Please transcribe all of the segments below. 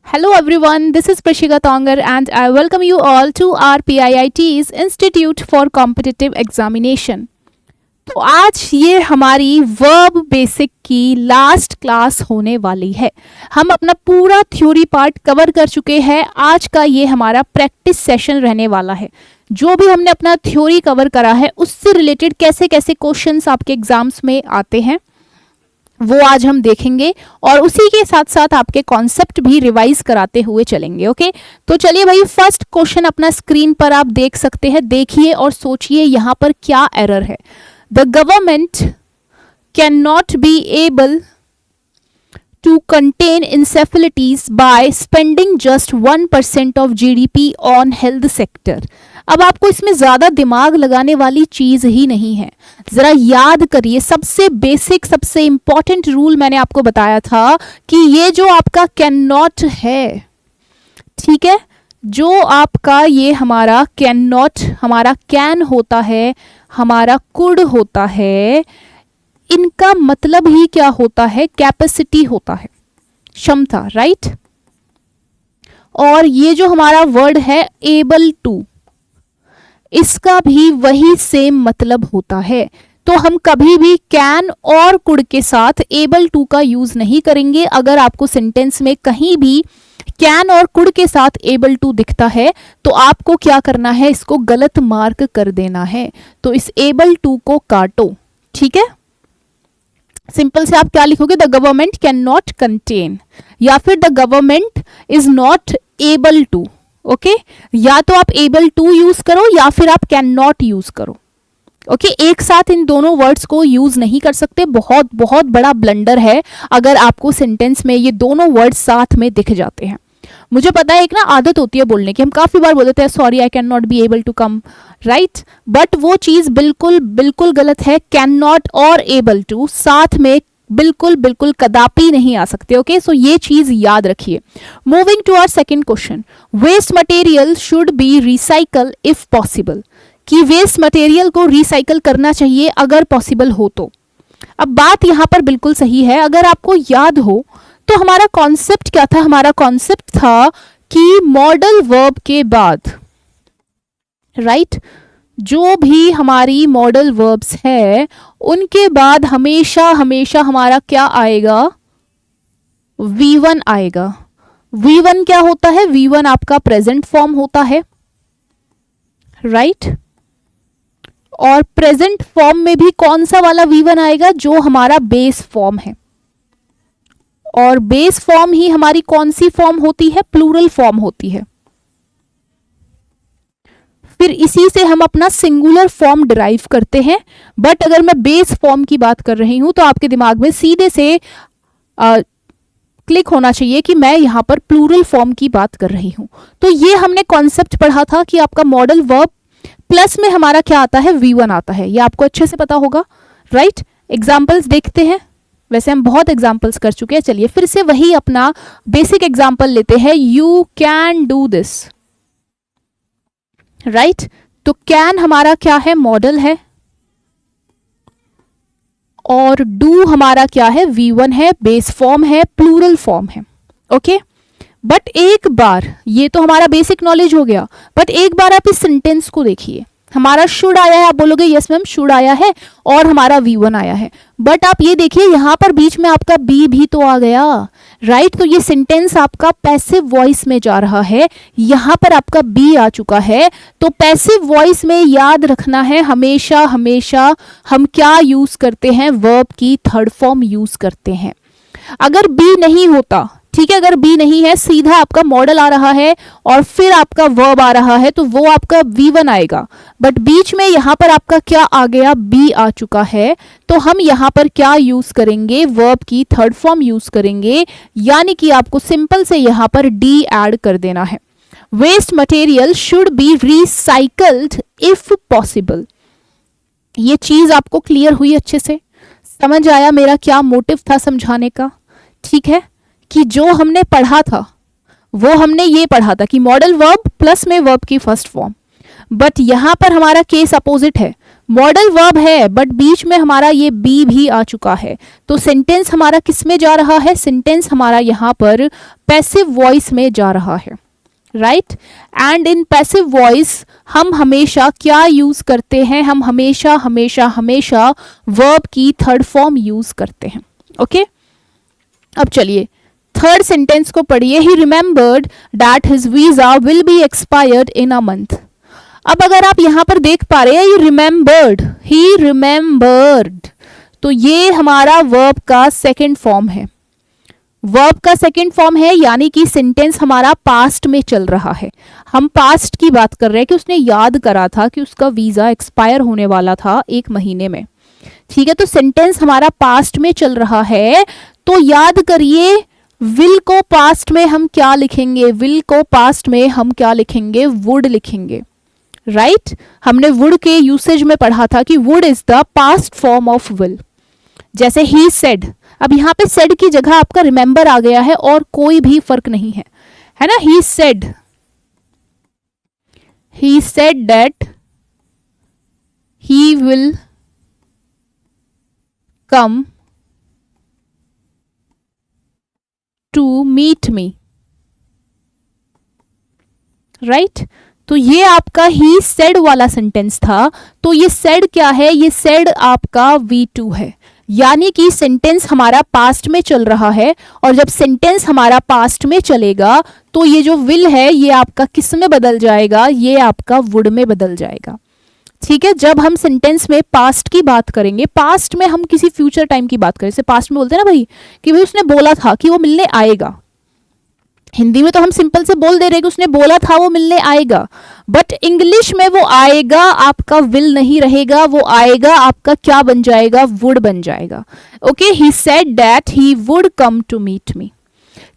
Hello everyone, this is Prashika Tongar and I welcome you all to our PIIT's Institute for Competitive Examination. तो आज ये हमारी verb basic की last class होने वाली है। हम अपना पूरा थ्योरी पार्ट कवर कर चुके हैं। आज का ये हमारा प्रैक्टिस सेशन रहने वाला है। जो भी हमने अपना थ्योरी कवर करा है उससे रिलेटेड कैसे कैसे क्वेश्चंस आपके एग्जाम्स में आते हैं वो आज हम देखेंगे और उसी के साथ साथ आपके कॉन्सेप्ट भी रिवाइज कराते हुए चलेंगे। ओके, तो चलिए भाई, फर्स्ट क्वेश्चन अपना स्क्रीन पर आप देख सकते हैं। देखिए और सोचिए यहाँ पर क्या एरर है। The government can not be able to contain encephalitis by spending just 1% of GDP on health sector। अब आपको इसमें ज्यादा दिमाग लगाने वाली चीज ही नहीं है। जरा याद करिए, सबसे बेसिक सबसे इंपॉर्टेंट रूल मैंने आपको बताया था कि ये जो आपका कैन नॉट है, ठीक है, जो आपका ये हमारा कैन नॉट, हमारा कैन होता है, हमारा कुड होता है, इनका मतलब ही क्या होता है? कैपेसिटी होता है, क्षमता, राइट। और ये जो हमारा वर्ड है एबल टू, इसका भी वही सेम मतलब होता है। तो हम कभी भी कैन और कुड के साथ एबल टू का यूज नहीं करेंगे। अगर आपको सेंटेंस में कहीं भी कैन और कुड के साथ एबल टू दिखता है तो आपको क्या करना है? इसको गलत मार्क कर देना है। तो इस एबल टू को काटो, ठीक है। सिंपल से आप क्या लिखोगे? The government can not contain, या फिर the government is not able to. Okay, या तो आप एबल टू यूज करो या फिर आप कैन नॉट यूज करो। ओके, एक साथ इन दोनों वर्ड्स को यूज नहीं कर सकते। बहुत बहुत बड़ा ब्लंडर है अगर आपको सेंटेंस में ये दोनों वर्ड्स साथ में दिख जाते हैं। मुझे पता है, एक ना आदत होती है बोलने की, हम काफी बार बोल देते हैं sorry I can not be able to come, right, but वो चीज बिल्कुल बिल्कुल गलत है। कैन नॉट और एबल टू साथ में बिल्कुल बिल्कुल कदापि नहीं आ सकते। ओके, सो ये चीज याद रखिए। Moving to our second question, waste material should be recycle if possible, कि वेस्ट मटेरियल को रिसाइकल करना चाहिए अगर पॉसिबल हो तो। अब बात यहां पर बिल्कुल सही है। अगर आपको याद हो तो हमारा कॉन्सेप्ट क्या था? हमारा कॉन्सेप्ट था कि मॉडल वर्ब के बाद, राइट, जो भी हमारी मॉडल वर्ब्स है उनके बाद हमेशा हमेशा हमारा क्या आएगा? V1 आएगा। V1 क्या होता है? V1 आपका प्रेजेंट फॉर्म होता है, राइट। और प्रेजेंट फॉर्म में भी कौन सा वाला V1 आएगा? जो हमारा बेस फॉर्म है। और बेस फॉर्म ही हमारी कौन सी फॉर्म होती है? प्लूरल फॉर्म होती है। फिर इसी से हम अपना सिंगुलर फॉर्म डिराइव करते हैं। बट अगर मैं बेस फॉर्म की बात कर रही हूं तो आपके दिमाग में सीधे से क्लिक होना चाहिए कि मैं यहां पर प्लूरल फॉर्म की बात कर रही हूं। तो ये हमने कॉन्सेप्ट पढ़ा था कि आपका मॉडल वर्ब प्लस में हमारा क्या आता है? V1 आता है। ये आपको अच्छे से पता होगा, राइट। एग्जाम्पल्स देखते हैं। वैसे हम बहुत एग्जाम्पल्स कर चुके हैं। चलिए फिर से वही अपना बेसिक एग्जाम्पल लेते हैं। You can do this, right. तो कैन हमारा क्या है? मॉडल है। और डू हमारा क्या है? V1 है, बेस फॉर्म है, प्लूरल फॉर्म है। ओके, बट एक बार, ये तो हमारा बेसिक नॉलेज हो गया, बट एक बार आप इस सेंटेंस को देखिए। हमारा शुड आया है, आप बोलोगे यस मैम शुड आया है, और हमारा V1 आया है। बट आप ये देखिए यहां पर बीच में आपका बी भी तो आ गया, राइट। तो ये सेंटेंस आपका पैसिव वॉइस में जा रहा है। यहां पर आपका बी आ चुका है। तो पैसिव वॉइस में याद रखना है, हमेशा हमेशा हम क्या यूज करते हैं? वर्ब की थर्ड फॉर्म यूज करते हैं। अगर बी नहीं होता, ठीक है, अगर बी नहीं है, सीधा आपका मॉडल आ रहा है और फिर आपका वर्ब आ रहा है, तो वो आपका V1 आएगा। बट बीच में यहां पर आपका क्या आ गया? बी आ चुका है। तो हम यहां पर क्या यूज करेंगे? वर्ब की थर्ड फॉर्म यूज करेंगे, यानी कि आपको सिंपल से यहां पर डी ऐड कर देना है। Waste material should be recycled if possible. ये चीज आपको क्लियर हुई? अच्छे से समझ आया मेरा क्या मोटिव था समझाने का? ठीक है, कि जो हमने पढ़ा था वो हमने ये पढ़ा था कि मॉडल वर्ब प्लस में वर्ब की फर्स्ट फॉर्म। बट यहां पर हमारा केस अपोजिट है। मॉडल वर्ब है बट बीच में हमारा ये बी भी आ चुका है, तो सेंटेंस हमारा किस में जा रहा है, सेंटेंस हमारा यहाँ पर पैसिव वॉइस में जा रहा है, right. And in passive voice हम हमेशा क्या यूज करते हैं, हम हमेशा हमेशा हमेशा वर्ब की थर्ड फॉर्म यूज करते हैं, ओके। अब चलिए थर्ड सेंटेंस को पढ़िए। ही remembered that his visa will be expired in a month. अब अगर आप यहां पर देख पा रहे हैं ये रिमेंबर्ड, ही रिमेंबर्ड, तो ये हमारा वर्ब का सेकंड फॉर्म है, वर्ब का सेकंड फॉर्म है, यानी कि सेंटेंस हमारा पास्ट में चल रहा है। हम पास्ट की बात कर रहे हैं कि उसने याद करा था कि उसका वीजा एक्सपायर होने वाला था 1 महीने में, ठीक है। तो सेंटेंस हमारा पास्ट में चल रहा है, तो याद करिए विल को पास्ट में हम क्या लिखेंगे, विल को पास्ट में हम क्या लिखेंगे, वुड लिखेंगे, राइट। हमने वुड के यूसेज में पढ़ा था कि would is the past form of will. जैसे ही सेड, अब यहाँ पे सेड की जगह आपका रिमेंबर आ गया है और कोई भी फर्क नहीं है, है ना। He said that he will come to meet me, right. तो ये आपका ही सेड वाला सेंटेंस था, तो ये सेड क्या है, ये सेड आपका V2 है, यानी कि सेंटेंस हमारा पास्ट में चल रहा है, और जब सेंटेंस हमारा पास्ट में चलेगा तो ये जो विल है ये आपका किस में बदल जाएगा, ये आपका वुड में बदल जाएगा, ठीक है। जब हम सेंटेंस में पास्ट की बात करेंगे, पास्ट में हम किसी फ्यूचर टाइम की बात करें, जैसे पास्ट में बोलते हैं ना भाई कि भाई उसने बोला था कि वो मिलने आएगा, हिंदी में तो हम सिंपल से बोल दे रहे कि उसने बोला था वो मिलने आएगा, बट इंग्लिश में वो आएगा आपका विल नहीं रहेगा, वो आएगा आपका क्या बन जाएगा, वुड बन जाएगा, okay. He said that he would come to meet me,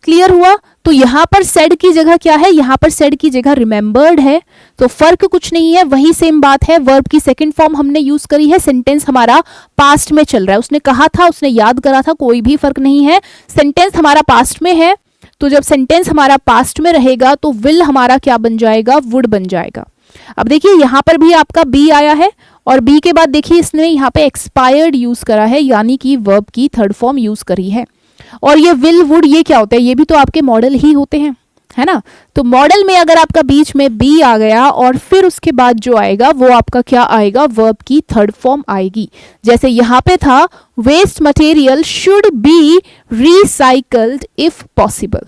clear हुआ। तो यहां पर सेड की जगह क्या है, यहां पर सेड की जगह रिमेंबर्ड है, तो फर्क कुछ नहीं है, वही सेम बात है। वर्ब की सेकंड फॉर्म हमने यूज करी है, सेंटेंस हमारा पास्ट में चल रहा है, उसने कहा था, उसने याद करा था, कोई भी फर्क नहीं है, सेंटेंस हमारा पास्ट में है, तो जब सेंटेंस हमारा पास्ट में रहेगा तो विल हमारा क्या बन जाएगा, वुड बन जाएगा। अब देखिए यहां पर भी आपका बी आया है, और बी के बाद देखिए इसने यहाँ पे एक्सपायर्ड यूज करा है, यानी कि वर्ब की थर्ड फॉर्म यूज करी है। और ये विल वुड ये क्या होता है, ये भी तो आपके मॉडल ही होते हैं, है ना। तो मॉडल में अगर आपका बीच में बी आ गया और फिर उसके बाद जो आएगा वो आपका क्या आएगा, वर्ब की थर्ड फॉर्म आएगी। जैसे यहाँ पे था waste material should be recycled if possible,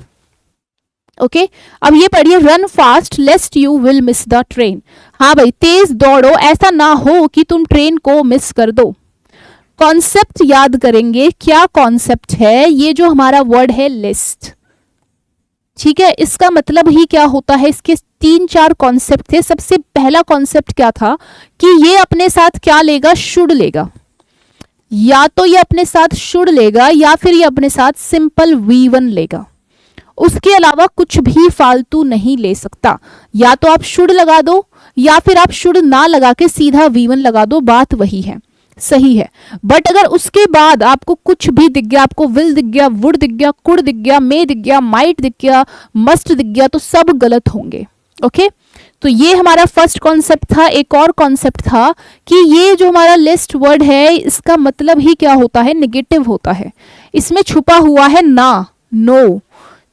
okay. अब ये पढ़िए run fast lest you will miss the train. हाँ भाई तेज दौड़ो, ऐसा ना हो कि तुम ट्रेन को मिस कर दो। कॉन्सेप्ट याद करेंगे, क्या कॉन्सेप्ट है, ये जो हमारा वर्ड है लिस्ट, ठीक है, इसका मतलब ही क्या होता है, इसके 3-4 कॉन्सेप्ट थे। सबसे पहला कॉन्सेप्ट क्या था कि ये अपने साथ क्या लेगा, शुड लेगा, या तो ये अपने साथ शुड लेगा या फिर ये अपने साथ सिंपल V1 लेगा, उसके अलावा कुछ भी फालतू नहीं ले सकता। या तो आप शुड लगा दो या फिर आप शुड ना लगा के सीधा V1 लगा दो, बात वही है, सही है। बट अगर उसके बाद आपको कुछ भी दिख गया, आपको विल दिख गया, वुड दिख गया, कुड दिख गया, मे दिख गया, माइट दिख गया, मस्ट दिख गया, तो सब गलत होंगे, ओके। तो ये हमारा फर्स्ट कॉन्सेप्ट था। एक और कॉन्सेप्ट था कि ये जो हमारा लिस्ट वर्ड है इसका मतलब ही क्या होता है, नेगेटिव होता है, इसमें छुपा हुआ है ना, नो,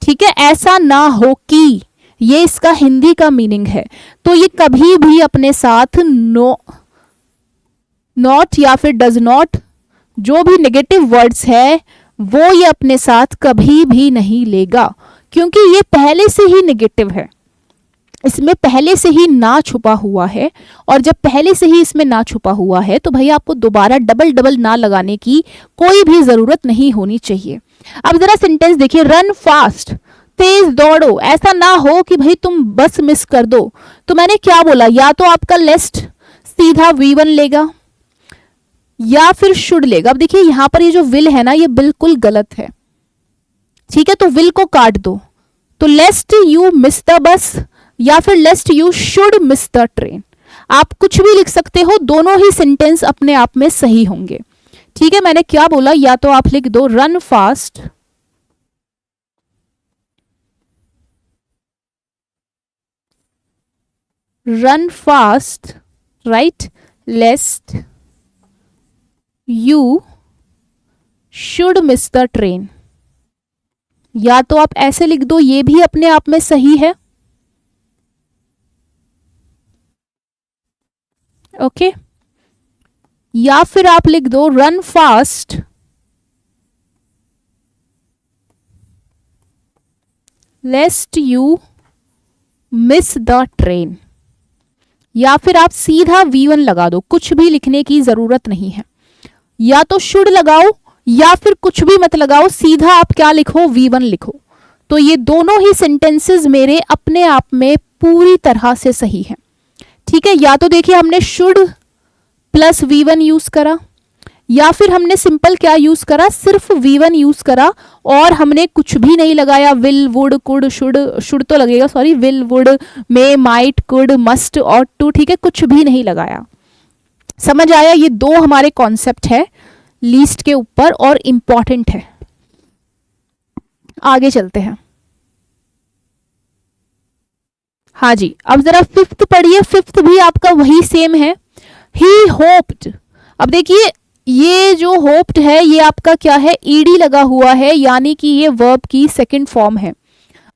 ठीक है, ऐसा ना हो कि, ये इसका हिंदी का मीनिंग है। तो ये कभी भी अपने साथ नो, नॉट या फिर डज नॉट, जो भी नेगेटिव वर्ड्स है वो ये अपने साथ कभी भी नहीं लेगा, क्योंकि ये पहले से ही नेगेटिव है, इसमें पहले से ही ना छुपा हुआ है। और जब पहले से ही इसमें ना छुपा हुआ है तो भाई आपको दोबारा डबल डबल ना लगाने की कोई भी जरूरत नहीं होनी चाहिए। अब जरा सेंटेंस देखिए, रन फास्ट, तेज दौड़ो, ऐसा ना हो कि भाई तुम बस मिस कर दो। तो मैंने क्या बोला, या तो आपका लिस्ट सीधा V1 लेगा या फिर शुड लेगा। अब देखिए यहां पर ये जो विल है ना ये बिल्कुल गलत है, ठीक है, तो विल को काट दो, तो लेस्ट यू मिस द बस या फिर लेस्ट you should miss the train, आप कुछ भी लिख सकते हो, दोनों ही सेंटेंस अपने आप में सही होंगे, ठीक है। मैंने क्या बोला, या तो आप लिख दो run fast right, लेस्ट you should miss the train. या तो आप ऐसे लिख दो, ये भी अपने आप में सही है। ओके, या फिर आप लिख दो run fast lest you miss the train. या फिर आप सीधा V1 लगा दो, कुछ भी लिखने की जरूरत नहीं है। या तो शुड लगाओ या फिर कुछ भी मत लगाओ, सीधा आप क्या लिखो, V1 लिखो। तो ये दोनों ही सेंटेंसेस मेरे अपने आप में पूरी तरह से सही है। ठीक है, या तो देखिए हमने शुड प्लस V1 यूज करा, या फिर हमने सिंपल क्या यूज करा, सिर्फ V1 यूज करा और हमने कुछ भी नहीं लगाया, will would could should, should तो लगेगा sorry, will would may might could must और टू, ठीक है, कुछ भी नहीं लगाया। समझ आया? ये दो हमारे कॉन्सेप्ट है लीस्ट के ऊपर और इंपॉर्टेंट है। आगे चलते हैं। हाँ जी, अब जरा फिफ्थ पढ़िए। फिफ्थ भी आपका वही सेम है, ही होप्ड। अब देखिए ये जो होप्ड है ये आपका क्या है, ईडी लगा हुआ है, यानी कि ये वर्ब की सेकंड फॉर्म है।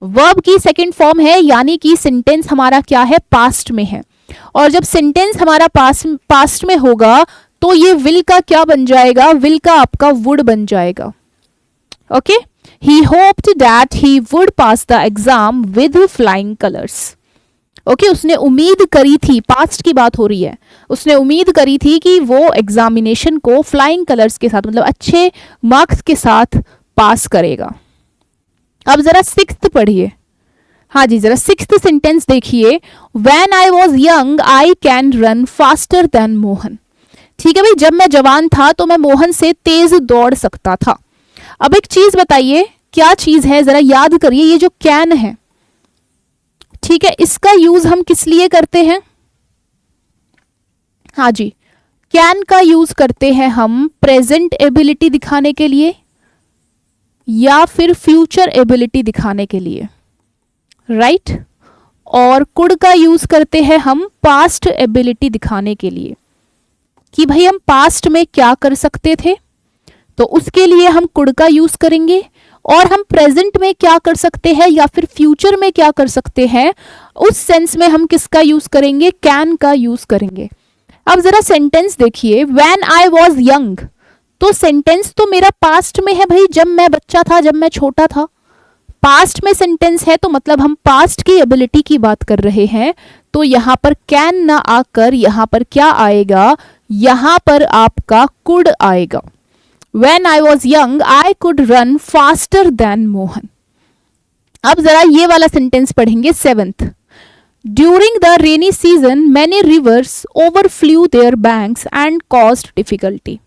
वर्ब की सेकंड फॉर्म है यानी कि सेंटेंस हमारा क्या है, पास्ट में है। और जब सेंटेंस हमारा पास्ट में होगा तो ये विल का क्या बन जाएगा, विल का आपका वुड बन जाएगा। Okay, he hoped that he would pass the exam with flying colours. Okay, उसने उम्मीद करी थी, पास्ट की बात हो रही है, उसने उम्मीद करी थी कि वो एग्जामिनेशन को फ्लाइंग कलर्स के साथ, मतलब अच्छे मार्क्स के साथ पास करेगा। अब जरा सिक्स्थ पढ़िए। हाँ जी, जरा सिक्स्थ सेंटेंस देखिए, when I was young I can run faster than Mohan. ठीक है भाई, जब मैं जवान था तो मैं मोहन से तेज दौड़ सकता था। अब एक चीज बताइए, क्या चीज है, जरा याद करिए। ये जो कैन है, ठीक है, इसका यूज हम किस लिए करते हैं? हाँ जी, कैन का यूज करते हैं हम प्रेजेंट एबिलिटी दिखाने के लिए या फिर फ्यूचर एबिलिटी दिखाने के लिए, राइट? और कुड का यूज करते हैं हम पास्ट एबिलिटी दिखाने के लिए कि भाई हम पास्ट में क्या कर सकते थे, तो उसके लिए हम कुड का यूज करेंगे। और हम प्रेजेंट में क्या कर सकते हैं या फिर फ्यूचर में क्या कर सकते हैं, उस सेंस में हम किसका यूज करेंगे, कैन का यूज करेंगे। अब जरा सेंटेंस देखिए, व्हेन आई वॉज यंग, तो सेंटेंस तो मेरा पास्ट में है भाई, जब मैं बच्चा था, जब मैं छोटा था। पास्ट में सेंटेंस है तो मतलब हम पास्ट की एबिलिटी की बात कर रहे हैं। तो यहां पर कैन ना आकर यहां पर क्या आएगा, यहां पर आपका कुड आएगा। When I was young, I could run faster than Mohan. अब जरा ये वाला सेंटेंस पढ़ेंगे, seventh. During the rainy season, many rivers overflew their banks and caused difficulty।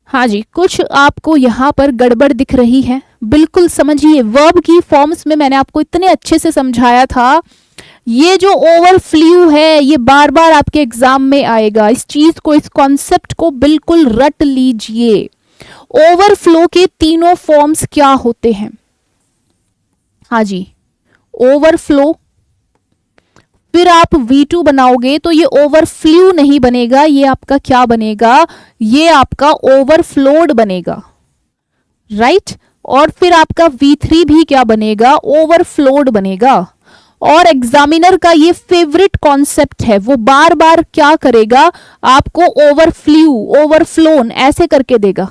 हाँ जी, कुछ आपको यहाँ पर गड़बड़ दिख रही है, बिल्कुल समझिए। वर्ब की फॉर्म्स में मैंने आपको इतने अच्छे से समझाया था। ये जो ओवरफ्लू है ये बार बार आपके एग्जाम में आएगा। इस चीज को, इस कॉन्सेप्ट को बिल्कुल रट लीजिए। ओवरफ्लो के तीनों फॉर्म्स क्या होते हैं? हाँ जी, ओवरफ्लो, फिर आप V2 बनाओगे तो ये ओवरफ्लू नहीं बनेगा, ये आपका क्या बनेगा, ये आपका ओवरफ्लोड बनेगा, राइट? और फिर आपका V3 भी क्या बनेगा, ओवरफ्लोड बनेगा। और एग्जामिनर का ये फेवरेट कॉन्सेप्ट है, वो बार बार क्या करेगा, आपको ओवरफ्लू, ओवरफ्लोन ऐसे करके देगा।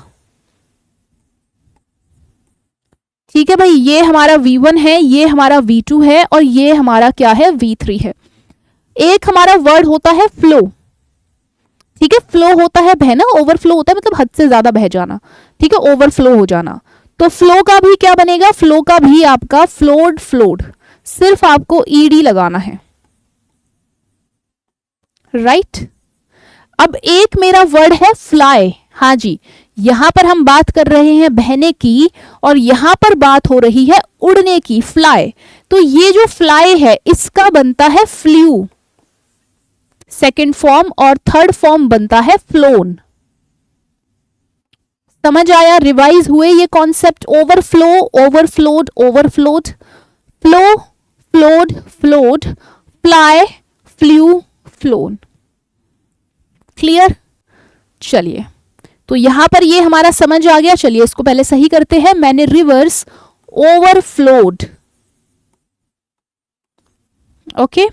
ठीक है भाई, ये हमारा V1 है, ये हमारा V2 है और ये हमारा क्या है, V3 है। एक हमारा वर्ड होता है फ्लो। ठीक है, फ्लो होता है बहना, ओवरफ्लो होता है मतलब हद से ज्यादा बह जाना। ठीक है, ओवरफ्लो हो जाना। तो फ्लो का भी क्या बनेगा, फ्लो का भी आपका फ्लोड, फ्लोड, सिर्फ आपको ईडी लगाना है, राइट? अब एक मेरा वर्ड है फ्लाई। हाँ जी, यहां पर हम बात कर रहे हैं बहने की और यहां पर बात हो रही है उड़ने की, फ्लाई। तो ये जो फ्लाई है इसका बनता है फ्लू, सेकंड फॉर्म, और थर्ड फॉर्म बनता है फ्लोन। समझ आया? रिवाइज हुए ये concept, overflow, overflowed, overflowed, flow, flowed, flowed, fly, flew, flown. Clear? चलिए, तो यहां पर ये हमारा समझ आ गया। चलिए इसको पहले सही करते हैं। मैंने rivers overflowed, okay,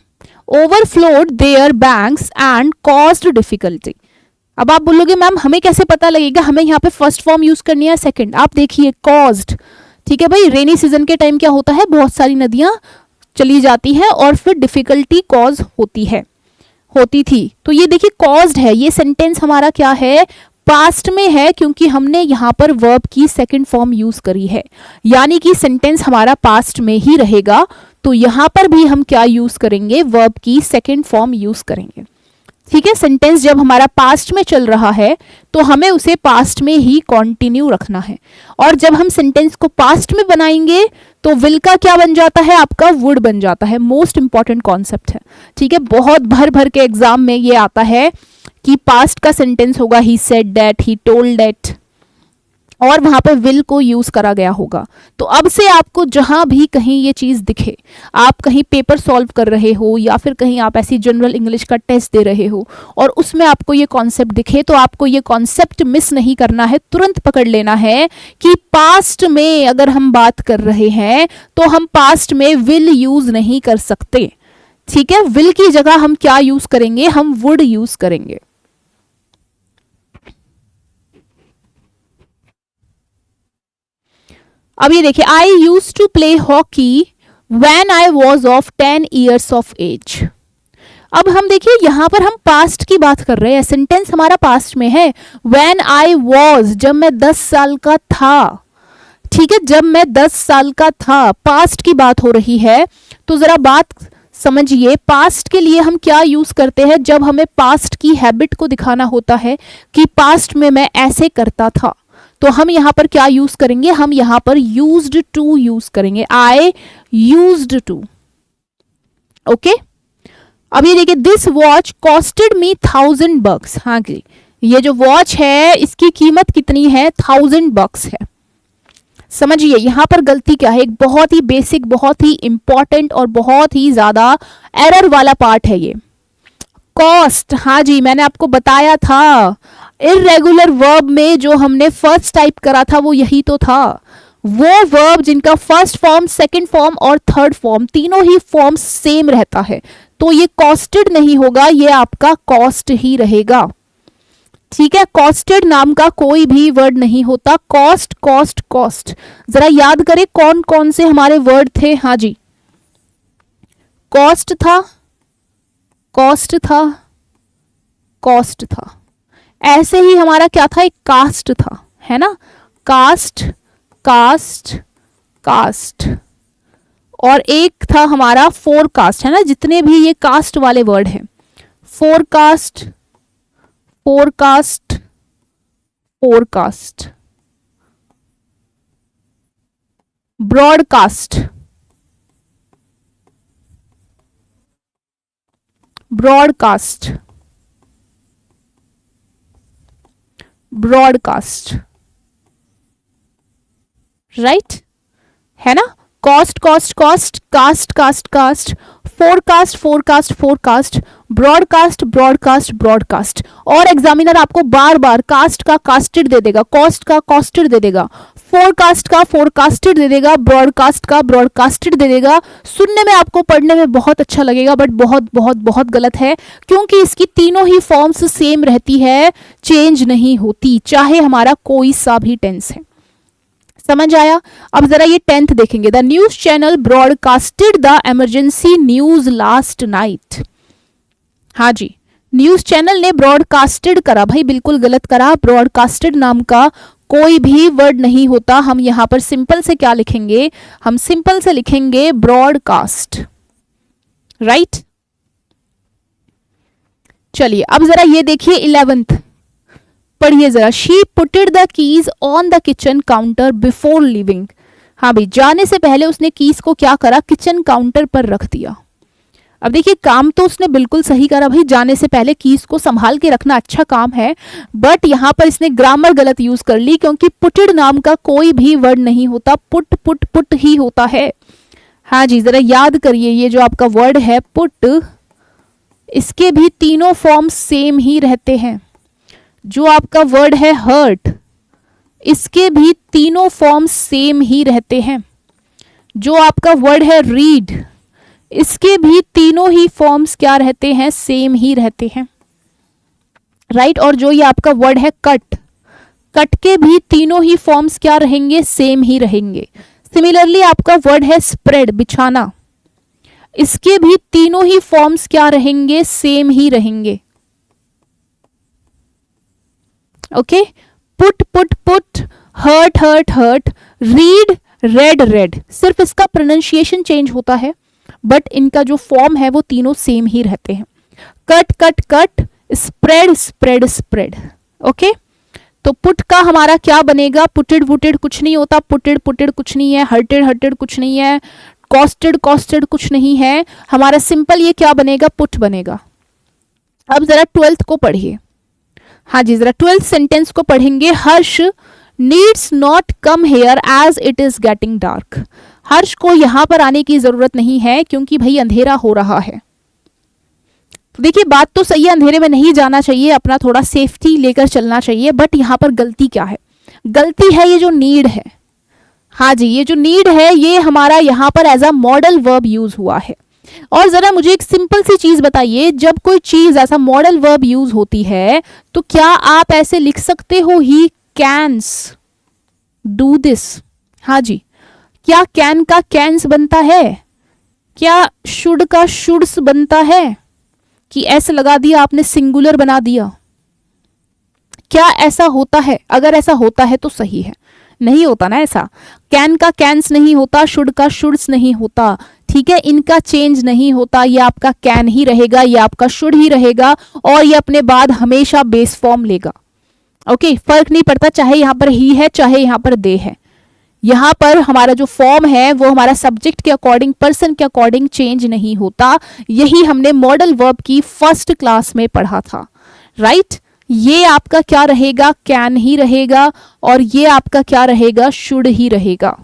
overflowed their banks and caused difficulty. अब आप बोलोगे मैम हमें कैसे पता लगेगा हमें यहाँ पे फर्स्ट फॉर्म यूज करनी है सेकंड? आप देखिए कॉज्ड, ठीक है भाई, रेनी सीजन के टाइम क्या होता है, बहुत सारी नदियां चली जाती है और फिर डिफिकल्टी कॉज होती थी। तो ये देखिए कॉज्ड है, ये सेंटेंस हमारा क्या है, पास्ट में है, क्योंकि हमने यहाँ पर वर्ब की सेकंड फॉर्म यूज करी है, यानी कि सेंटेंस हमारा पास्ट में ही रहेगा। तो यहाँ पर भी हम क्या यूज करेंगे, वर्ब की सेकंड फॉर्म यूज करेंगे। ठीक है, सेंटेंस जब हमारा पास्ट में चल रहा है तो हमें उसे पास्ट में ही कंटिन्यू रखना है, और जब हम सेंटेंस को पास्ट में बनाएंगे तो विल का क्या बन जाता है, आपका वुड बन जाता है। मोस्ट इंपॉर्टेंट कॉन्सेप्ट है, ठीक है, बहुत भर भर के एग्जाम में ये आता है कि पास्ट का सेंटेंस होगा ही said that, he told that, और वहां पे विल को यूज करा गया होगा। तो अब से आपको जहां भी कहीं ये चीज दिखे, आप कहीं पेपर सॉल्व कर रहे हो या फिर कहीं आप ऐसी जनरल इंग्लिश का टेस्ट दे रहे हो और उसमें आपको ये कॉन्सेप्ट दिखे, तो आपको ये कॉन्सेप्ट मिस नहीं करना है, तुरंत पकड़ लेना है कि पास्ट में अगर हम बात कर रहे हैं तो हम पास्ट में विल यूज नहीं कर सकते। ठीक है, विल की जगह हम क्या यूज करेंगे, हम वुड यूज करेंगे। अब ये देखिए, I use to play hockey when I was of 10 years of age. अब हम देखिए यहां पर हम पास्ट की बात कर रहे हैं, सेंटेंस हमारा पास्ट में है। व्हेन आई वॉज, जब मैं 10 साल का था, ठीक है, जब मैं 10 साल का था, पास्ट की बात हो रही है। तो जरा बात समझिए, पास्ट के लिए हम क्या यूज करते हैं, जब हमें पास्ट की हैबिट को दिखाना होता है कि पास्ट में मैं ऐसे करता था, तो हम यहां पर क्या यूज करेंगे, हम यहां पर यूज्ड टू यूज करेंगे। I used to, okay. अब ये देखिए, दिस वॉच कॉस्टेड मी $1000। हाँ जी, ये जो वॉच है इसकी कीमत कितनी है, $1000 है। समझिए यहां पर गलती क्या है, एक बहुत ही बेसिक, बहुत ही इंपॉर्टेंट और बहुत ही ज्यादा एरर वाला पार्ट है ये, कॉस्ट। हाँ जी, मैंने आपको बताया था इर्रेगुलर वर्ब में जो हमने फर्स्ट टाइप करा था वो यही तो था, वो वर्ब जिनका फर्स्ट फॉर्म, सेकंड फॉर्म और थर्ड फॉर्म तीनों ही फॉर्म सेम रहता है। तो ये कॉस्टेड नहीं होगा, ये आपका कॉस्ट ही रहेगा। ठीक है, कॉस्टेड नाम का कोई भी वर्ड नहीं होता, कॉस्ट कॉस्ट कॉस्ट। जरा याद करें कौन कौन से हमारे वर्ड थे। हाँ जी, कॉस्ट था, कॉस्ट था, कॉस्ट था। ऐसे ही हमारा क्या था, एक कास्ट था, है ना, कास्ट कास्ट कास्ट, और एक था हमारा फोरकास्ट, है ना। जितने भी ये कास्ट वाले वर्ड हैं, forecast, forecast, forecast, broadcast, broadcast, broadcast, right, है ना। Cost cost cost, cast cast cast, forecast forecast forecast, broadcast broadcast broadcast. और एग्जामिनर आपको बार बार कास्ट का कास्टेड दे देगा, कॉस्ट का कॉस्टेड दे देगा, फोरकास्ट का फोरकास्टेड दे देगा, ब्रॉडकास्ट का ब्रॉडकास्टेड दे देगा। सुनने में आपको, पढ़ने में बहुत अच्छा लगेगा, बट बहुत बहुत बहुत गलत है, क्योंकि इसकी तीनों ही फॉर्म्स सेम रहती है, चेंज नहीं होती, चाहे हमारा कोई सा भी टेंस है। समझ आया? अब जरा ये 10th देखेंगे, the news channel broadcasted the emergency news last night. हाँ जी, न्यूज चैनल ने ब्रॉडकास्टेड करा, भाई बिल्कुल गलत करा, ब्रॉडकास्टेड नाम का कोई भी वर्ड नहीं होता। हम यहां पर सिंपल से क्या लिखेंगे, हम सिंपल से लिखेंगे ब्रॉडकास्ट, राइट। चलिए अब जरा ये देखिए 11th, पढ़िए जरा, she putted the keys on the kitchen counter before living. हाँ भाई, जाने से पहले उसने कीज को क्या करा, किचन काउंटर पर रख दिया। अब देखिए काम तो उसने बिल्कुल सही करा भाई, जाने से पहले कीज को संभाल के रखना अच्छा काम है, बट यहां पर इसने ग्रामर गलत यूज कर ली, क्योंकि पुटेड नाम का कोई भी वर्ड नहीं होता, पुट पुट पुट ही होता है। हाँ जी, जरा याद करिए, ये जो आपका वर्ड है पुट, इसके भी तीनों फॉर्म सेम ही रहते हैं। जो आपका वर्ड है हर्ट, इसके भी तीनों फॉर्म सेम ही रहते हैं। जो आपका वर्ड है रीड, इसके भी तीनों ही फॉर्म्स क्या रहते हैं, सेम ही रहते हैं, राइट। और जो ये आपका वर्ड है कट, कट के भी तीनों ही फॉर्म्स क्या रहेंगे, सेम ही रहेंगे। सिमिलरली आपका वर्ड है स्प्रेड, बिछाना, इसके भी तीनों ही फॉर्म्स क्या रहेंगे, सेम ही रहेंगे। Okay, put put put, hurt hurt hurt, read read read, सिर्फ इसका प्रोनाउंसिएशन चेंज होता है, बट इनका जो फॉर्म है वो तीनों सेम ही रहते हैं। Cut cut cut, spread spread spread. Okay, तो पुट का हमारा क्या बनेगा, पुटेड वुटेड कुछ नहीं होता, पुटेड पुटेड कुछ नहीं है, हर्टेड हर्टेड कुछ नहीं है, कॉस्टेड कॉस्टेड कुछ नहीं है, हमारा सिंपल ये क्या बनेगा, पुट बनेगा। अब जरा 12th को पढ़िए। हाँ जी, जरा 12th सेंटेंस को पढ़ेंगे। Harsh needs not come hair as it is getting dark. Harsh को यहां पर आने की जरूरत नहीं है क्योंकि भाई अंधेरा हो रहा है। तो देखिए बात तो सही है, अंधेरे में नहीं जाना चाहिए, अपना थोड़ा सेफ्टी लेकर चलना चाहिए, बट यहां पर गलती क्या है, गलती है ये जो नीड है। हाँ जी, ये जो नीड है ये हमारा यहाँ पर as a modal verb use हुआ है। और जरा मुझे एक सिंपल सी चीज बताइए, जब कोई चीज ऐसा मॉडल वर्ब यूज होती है तो क्या आप ऐसे लिख सकते हो ही कैन्स डू दिस। हाँ जी, क्या कैन का कैन्स बनता है, क्या शुड का शुड्स बनता है, कि एस लगा दिया आपने सिंगुलर बना दिया, क्या ऐसा होता है? अगर ऐसा होता है तो सही है, नहीं होता ना ऐसा। कैन का कैंस नहीं होता, शुड का शुड्स नहीं होता, ठीक है, इनका चेंज नहीं होता, ये आपका कैन ही रहेगा, ये आपका शुड ही रहेगा, और ये अपने बाद हमेशा बेस फॉर्म लेगा। ओके, फर्क नहीं पड़ता चाहे यहां पर ही है चाहे यहां पर दे है, यहां पर हमारा जो फॉर्म है वो हमारा सब्जेक्ट के अकॉर्डिंग, पर्सन के अकॉर्डिंग चेंज नहीं होता। यही हमने मॉडल वर्ब की फर्स्ट क्लास में पढ़ा था, राइट। ये आपका क्या रहेगा, कैन ही रहेगा, और ये आपका क्या रहेगा, शुड ही रहेगा।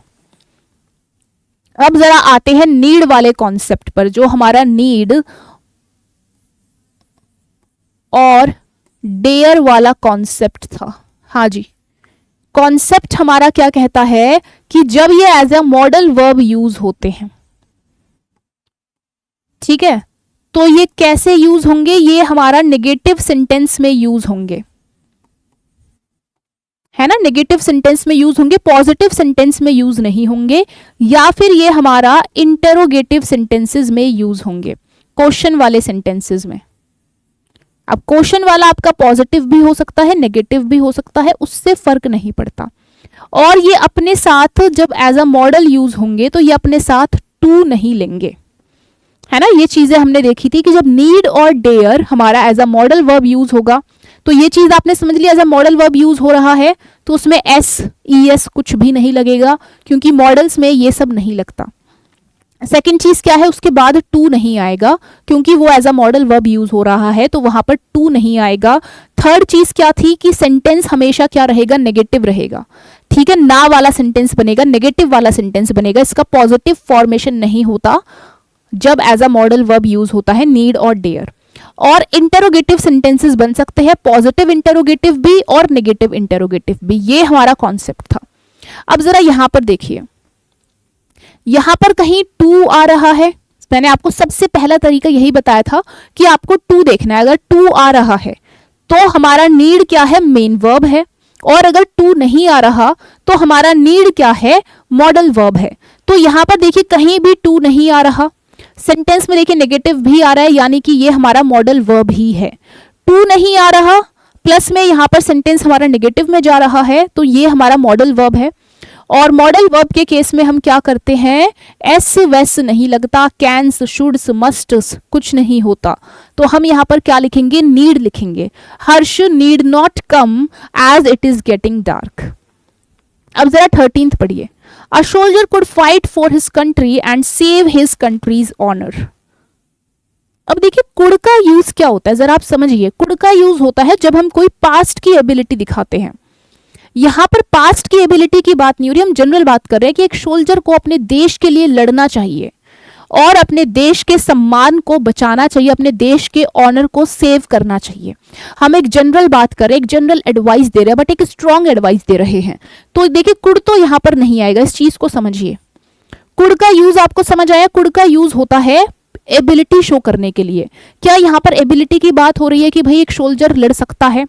अब जरा आते हैं नीड वाले कॉन्सेप्ट पर, जो हमारा नीड और डेयर वाला कॉन्सेप्ट था। हाँ जी, कॉन्सेप्ट हमारा क्या कहता है कि जब ये as a modal verb use होते हैं, ठीक है, तो ये कैसे यूज होंगे, ये हमारा नेगेटिव सेंटेंस में यूज होंगे, है ना, नेगेटिव सेंटेंस में यूज होंगे, पॉजिटिव सेंटेंस में यूज नहीं होंगे, या फिर ये हमारा इंटरोगेटिव सेंटेंसेस में यूज होंगे, क्वेश्चन वाले सेंटेंसेस में। अब क्वेश्चन वाला आपका पॉजिटिव भी हो सकता है, नेगेटिव भी हो सकता है, उससे फर्क नहीं पड़ता। और ये अपने साथ जब एज अ मॉडल यूज होंगे तो ये अपने साथ टू नहीं लेंगे, है ना। ये चीजें हमने देखी थी कि जब नीड और डेयर हमारा as a modal verb use होगा, तो ये चीज आपने समझ लिया, as a modal verb use हो रहा है तो उसमें एस ई एस कुछ भी नहीं लगेगा, क्योंकि मॉडल्स में ये सब नहीं लगता। सेकेंड चीज क्या है, उसके बाद टू नहीं आएगा, क्योंकि वो as a modal verb use हो रहा है तो वहां पर टू नहीं आएगा। थर्ड चीज क्या थी कि सेंटेंस हमेशा क्या रहेगा, नेगेटिव रहेगा, ठीक है, ना वाला सेंटेंस बनेगा, नेगेटिव वाला सेंटेंस बनेगा, इसका पॉजिटिव फॉर्मेशन नहीं होता जब as a modal verb use होता है नीड और डेयर। और इंटरोगेटिव सेंटेंसेस बन सकते हैं, पॉजिटिव इंटरोगेटिव भी और नेगेटिव इंटरोगेटिव भी, ये हमारा कॉन्सेप्ट था। अब जरा यहां पर देखिए, यहां पर कहीं टू आ रहा है, मैंने आपको सबसे पहला तरीका यही बताया था कि आपको टू देखना है। अगर टू आ रहा है तो हमारा नीड क्या है, मेन वर्ब है, और अगर टू नहीं आ रहा तो हमारा नीड क्या है, मॉडल वर्ब है। तो यहां पर देखिए कहीं भी टू नहीं आ रहा, सेंटेंस में देखिए नेगेटिव भी आ रहा है, यानी कि ये हमारा मॉडल वर्ब ही है। टू नहीं आ रहा, प्लस में यहां पर सेंटेंस हमारा नेगेटिव में जा रहा है, तो ये हमारा मॉडल वर्ब है। और मॉडल वर्ब के केस में हम क्या करते हैं, एस वेस नहीं लगता, कैन्स शुड्स मस्ट्स कुछ नहीं होता, तो हम यहां पर क्या लिखेंगे, नीड लिखेंगे। Harsh need not come as it is getting dark. अब जरा 13th पढ़िए। A soldier could fight for his country and save his country's honour. अब देखिए कुड का यूज क्या होता है, जरा आप समझिए। कुड का यूज होता है जब हम कोई पास्ट की एबिलिटी दिखाते हैं। यहां पर पास्ट की एबिलिटी की बात नहीं हो रही, हम जनरल बात कर रहे हैं कि एक सोल्जर को अपने देश के लिए लड़ना चाहिए, और अपने देश के सम्मान को बचाना चाहिए, अपने देश के ऑनर को सेव करना चाहिए। हम एक जनरल बात कर रहे हैं, एक जनरल एडवाइस दे रहे हैं, बट एक स्ट्रॉन्ग एडवाइस दे रहे हैं। तो देखिए कुड तो यहाँ पर नहीं आएगा, इस चीज को समझिए। कुड का यूज आपको समझ आया? कुड का यूज होता है एबिलिटी शो करने के लिए। क्या यहाँ पर एबिलिटी की बात हो रही है कि भाई एक सोल्जर लड़ सकता है?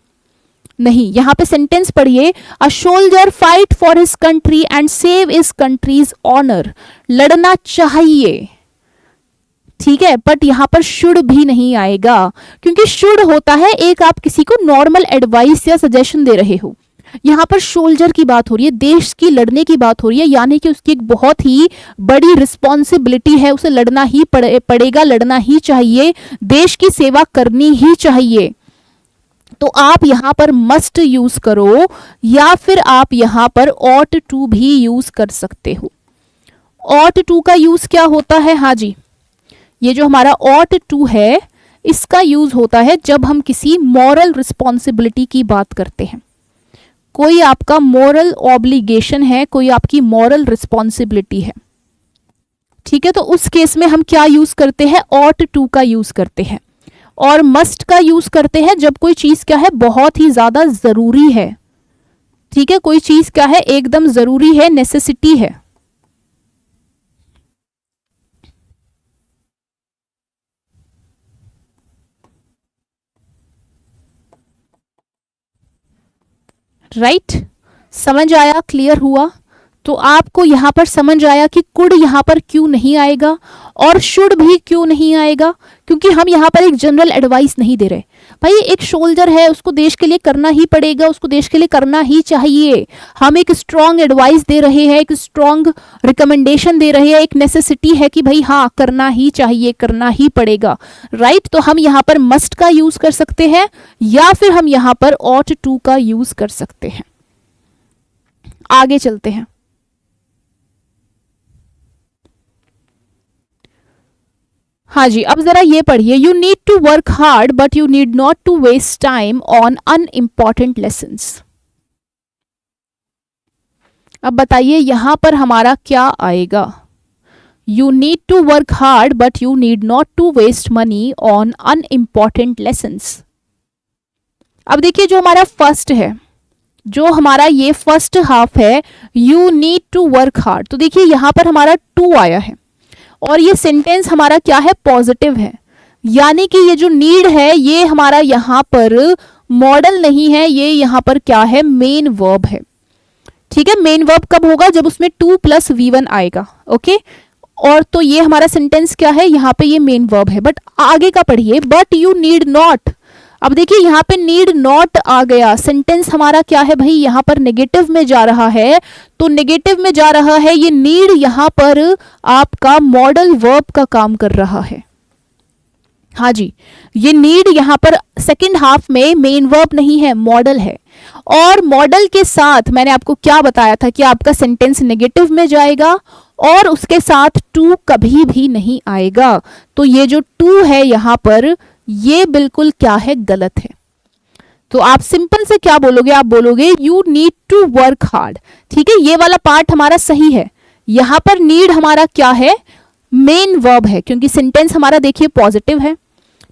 नहीं। यहां पे सेंटेंस पढ़िए, a soldier fight for his country and save his country's honour. लड़ना चाहिए, ठीक है, बट यहां पर शुड भी नहीं आएगा, क्योंकि शुड होता है एक आप किसी को नॉर्मल एडवाइस या सजेशन दे रहे हो। यहां पर सोल्जर की बात हो रही है, देश की लड़ने की बात हो रही है, यानी कि उसकी एक बहुत ही बड़ी रिस्पॉन्सिबिलिटी है, उसे लड़ना ही पड़ेगा, लड़ना ही चाहिए, देश की सेवा करनी ही चाहिए। तो आप यहां पर मस्ट यूज करो, या फिर आप यहां पर ऑट टू भी यूज कर सकते हो। ऑट टू का यूज क्या होता है? हाँ जी, ये जो हमारा ऑट टू है, इसका यूज होता है जब हम किसी मॉरल रिस्पॉन्सिबिलिटी की बात करते हैं। कोई आपका मॉरल ऑब्लिगेशन है, कोई आपकी मॉरल रिस्पॉन्सिबिलिटी है, ठीक है, तो उस केस में हम क्या यूज करते हैं? ऑट टू का यूज करते हैं। और मस्ट का यूज करते हैं जब कोई चीज क्या है, बहुत ही ज्यादा जरूरी है, ठीक है, कोई चीज क्या है, एकदम जरूरी है, नेसेसिटी है। राइट? समझ आया? क्लियर हुआ? तो आपको यहां पर समझ आया कि कुड यहां पर क्यों नहीं आएगा और शुड भी क्यों नहीं आएगा, क्योंकि हम यहां पर एक जनरल एडवाइस नहीं दे रहे। भाई एक सोल्जर है, उसको देश के लिए करना ही पड़ेगा, उसको देश के लिए करना ही चाहिए। हम एक स्ट्रॉन्ग एडवाइस दे रहे हैं, एक स्ट्रॉन्ग रिकमेंडेशन दे रहे हैं, एक नेसेसिटी है कि भाई हाँ करना ही चाहिए, करना ही पड़ेगा। राइट? तो हम यहां पर मस्ट का यूज कर सकते हैं, या फिर हम यहां पर ऑट टू का यूज कर सकते हैं। आगे चलते हैं। हाँ जी, अब जरा ये पढ़िए, you need to work hard but you need not to waste time on unimportant lessons. अब बताइए यहां पर हमारा क्या आएगा? You need to work hard but you need not to waste money on unimportant lessons. अब देखिए जो हमारा फर्स्ट है, जो हमारा ये फर्स्ट हाफ है, you need to work hard, तो देखिए यहां पर हमारा टू आया है और ये सेंटेंस हमारा क्या है? पॉजिटिव है, यानी कि ये जो नीड है ये हमारा यहाँ पर मॉडल नहीं है, ये यहाँ पर क्या है? मेन वर्ब है, ठीक है। मेन वर्ब कब होगा? जब उसमें टू प्लस V1 आएगा, ओके। और तो ये हमारा सेंटेंस क्या है? यहाँ पे ये मेन वर्ब है। बट आगे का पढ़िए, बट यू नीड नॉट। अब देखिए यहाँ पे नीड नॉट आ गया, सेंटेंस हमारा क्या है भाई? यहाँ पर नेगेटिव में जा रहा है, तो नेगेटिव में जा रहा है, ये नीड यहाँ पर आपका मॉडल वर्ब का काम कर रहा है। हाँ जी, ये नीड यहाँ पर सेकंड हाफ में मेन वर्ब नहीं है, मॉडल है। और मॉडल के साथ मैंने आपको क्या बताया था कि आपका सेंटेंस नेगेटिव में जाएगा और उसके साथ टू कभी भी नहीं आएगा। तो ये जो टू है यहाँ पर, ये बिल्कुल क्या है? गलत है। तो आप सिंपल से क्या बोलोगे? आप बोलोगे you need to work hard, ठीक है। ये वाला पार्ट हमारा सही है। यहां पर नीड हमारा क्या है? मेन वर्ब है, क्योंकि सेंटेंस हमारा देखिए पॉजिटिव है,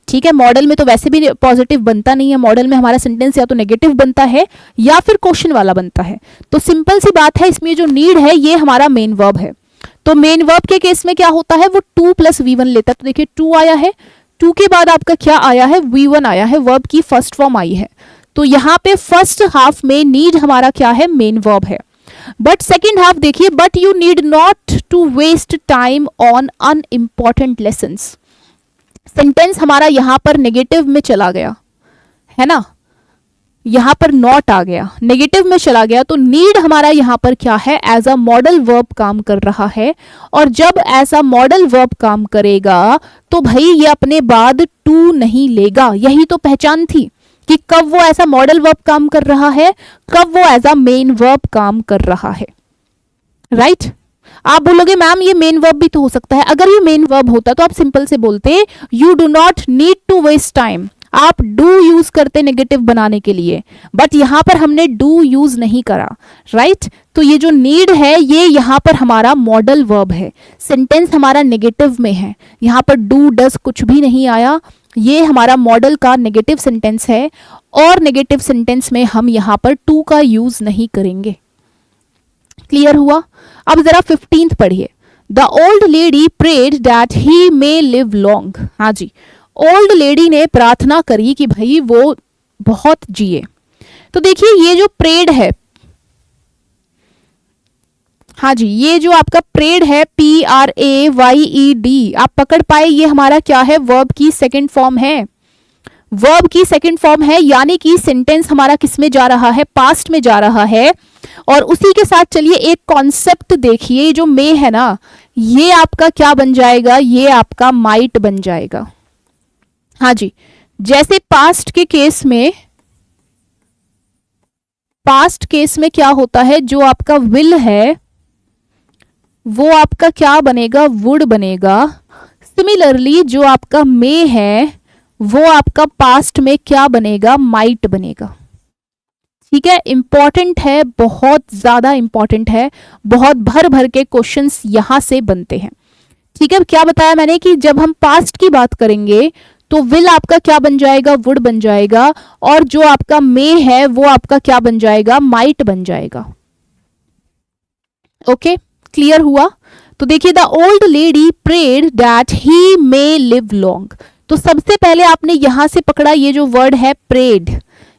ठीक है। मॉडल में तो वैसे भी पॉजिटिव बनता नहीं है, मॉडल में हमारा सेंटेंस या तो नेगेटिव बनता है या फिर क्वेश्चन वाला बनता है। तो सिंपल सी बात है, इसमें जो नीड है ये हमारा मेन वर्ब है। तो मेन वर्ब के केस में क्या होता है? वो टू प्लस V1 लेता है। तो देखिए टू आया है, टू के बाद आपका क्या आया है? V1 आया है, वर्ब की फर्स्ट फॉर्म आई है। तो यहाँ पे फर्स्ट हाफ में नीड हमारा क्या है? मेन वर्ब है। बट सेकेंड हाफ देखिए, but you need not to waste time on unimportant lessons. Sentence हमारा यहाँ पर नेगेटिव में चला गया है ना, यहां पर नॉट आ गया, नेगेटिव में चला गया। तो नीड हमारा यहां पर क्या है? एज अ मॉडल वर्ब काम कर रहा है। और जब ऐसा मॉडल वर्ब काम करेगा तो भाई ये अपने बाद टू नहीं लेगा। यही तो पहचान थी कि कब वो ऐसा मॉडल वर्ब काम कर रहा है, कब वो एज अ मेन वर्ब काम कर रहा है। राइट? आप बोलोगे मैम ये मेन वर्ब भी तो हो सकता है। अगर ये मेन वर्ब होता तो आप सिंपल से बोलते you do not need to waste time. आप डू यूज करते नेगेटिव बनाने के लिए, बट यहां पर हमने डू यूज नहीं करा, राइट। तो ये जो नीड है ये यहां पर हमारा मॉडल वर्ब है, सेंटेंस हमारा नेगेटिव में है, यहां पर डू डज कुछ भी नहीं आया, ये हमारा मॉडल का नेगेटिव सेंटेंस है और नेगेटिव सेंटेंस में हम यहां पर टू का यूज नहीं करेंगे। क्लियर हुआ। अब जरा 15th पढ़िए। The old lady prayed that he may live long. हाँ जी, ओल्ड लेडी ने प्रार्थना करी कि भाई वो बहुत जिए। तो देखिए ये जो प्रेड है, हाँ जी, ये जो आपका प्रेड है PRAYED, आप पकड़ पाए, ये हमारा क्या है, वर्ब की सेकंड फॉर्म है, वर्ब की सेकंड फॉर्म है, यानी कि सेंटेंस हमारा किस में जा रहा है, पास्ट में जा रहा है। और उसी के साथ चलिए एक कॉन्सेप्ट देखिए, जो मे है ना, ये आपका क्या बन जाएगा, ये आपका माइट बन जाएगा। हाँ जी, जैसे पास्ट केस में क्या होता है, जो आपका विल है वो आपका क्या बनेगा, वुड बनेगा। सिमिलरली जो आपका मे है वो आपका पास्ट में क्या बनेगा, माइट बनेगा। ठीक है, इंपॉर्टेंट है, बहुत ज्यादा इंपॉर्टेंट है, बहुत भर भर के क्वेश्चंस यहां से बनते हैं। ठीक है, क्या बताया मैंने कि जब हम पास्ट की बात करेंगे तो विल आपका क्या बन जाएगा, वुड बन जाएगा, और जो आपका मे है वो आपका क्या बन जाएगा, माइट बन जाएगा। ओके, क्लियर हुआ। तो देखिए, the old lady prayed that he may live long. तो सबसे पहले आपने यहां से पकड़ा ये जो वर्ड है प्रेड,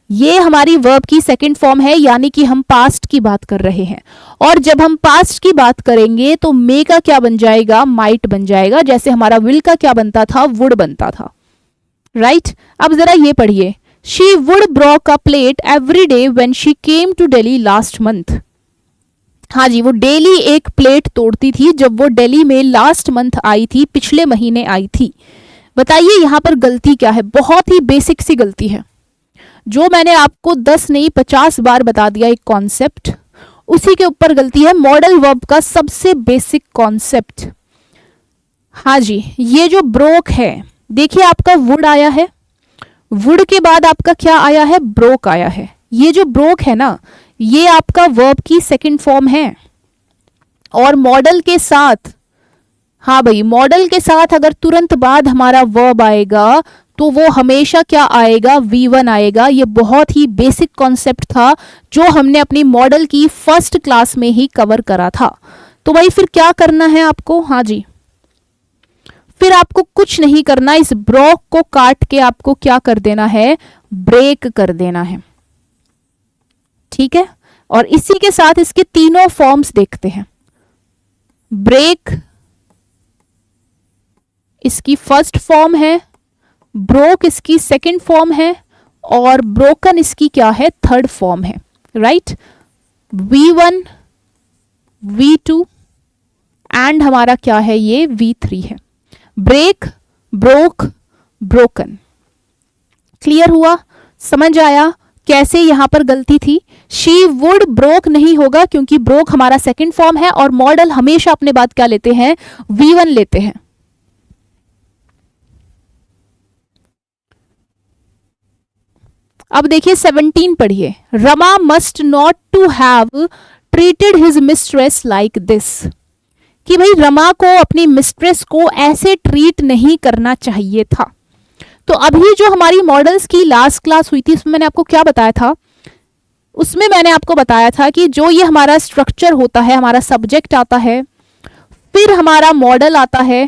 ये हमारी वर्ब की सेकंड फॉर्म है, यानी कि हम पास्ट की बात कर रहे हैं। और जब हम पास्ट की बात करेंगे तो मे का क्या बन जाएगा, माइट बन जाएगा, जैसे हमारा विल का क्या बनता था, वुड बनता था, राइट। अब जरा ये पढ़िए, she would broke a plate every day when she came to Delhi last month. हाँ जी, वो डेली एक प्लेट तोड़ती थी जब वो दिल्ली में लास्ट मंथ आई थी, पिछले महीने आई थी। बताइए यहाँ पर गलती क्या है, बहुत ही बेसिक सी गलती है, जो मैंने आपको 10 नहीं 50 बार बता दिया एक कॉन्सेप्ट, उसी के ऊपर गलती है, मॉडल वर्ब का सबसे बेसिक कॉन्सेप्ट। हाँ जी, ये जो ब्रोक है, देखिए आपका वुड आया है, वुड के बाद आपका क्या आया है, ब्रोक आया है। ये जो ब्रोक है ना, ये आपका वर्ब की सेकंड फॉर्म है, और मॉडल के साथ, हाँ भाई, मॉडल के साथ अगर तुरंत बाद हमारा वर्ब आएगा तो वो हमेशा क्या आएगा, V1 आएगा। ये बहुत ही बेसिक कॉन्सेप्ट था जो हमने अपनी मॉडल की फर्स्ट क्लास में ही कवर करा था। तो भाई फिर क्या करना है आपको, हाँ जी, फिर आपको कुछ नहीं करना, इस ब्रोक को काट के आपको क्या कर देना है, ब्रेक कर देना है। ठीक है, और इसी के साथ इसके तीनों फॉर्म्स देखते हैं। ब्रेक इसकी फर्स्ट फॉर्म है, ब्रोक इसकी सेकंड फॉर्म है, और ब्रोकन इसकी क्या है, थर्ड फॉर्म है, राइट। V1 V2 एंड हमारा क्या है, ये V3 है। Break, broke, broken. क्लियर हुआ, समझ आया कैसे यहां पर गलती थी। शी वुड ब्रोक नहीं होगा, क्योंकि ब्रोक हमारा सेकंड फॉर्म है, और मॉडल हमेशा अपने बात क्या लेते हैं, V1 लेते हैं। अब देखिए 17 पढ़िए, Rama must not to have treated his mistress like this. कि भाई रमा को अपनी मिस्ट्रेस को ऐसे ट्रीट नहीं करना चाहिए था। तो अभी जो हमारी मॉडल्स की लास्ट क्लास हुई थी उसमें मैंने आपको क्या बताया था, उसमें मैंने आपको बताया था कि जो ये हमारा स्ट्रक्चर होता है, हमारा सब्जेक्ट आता है, फिर हमारा मॉडल आता है,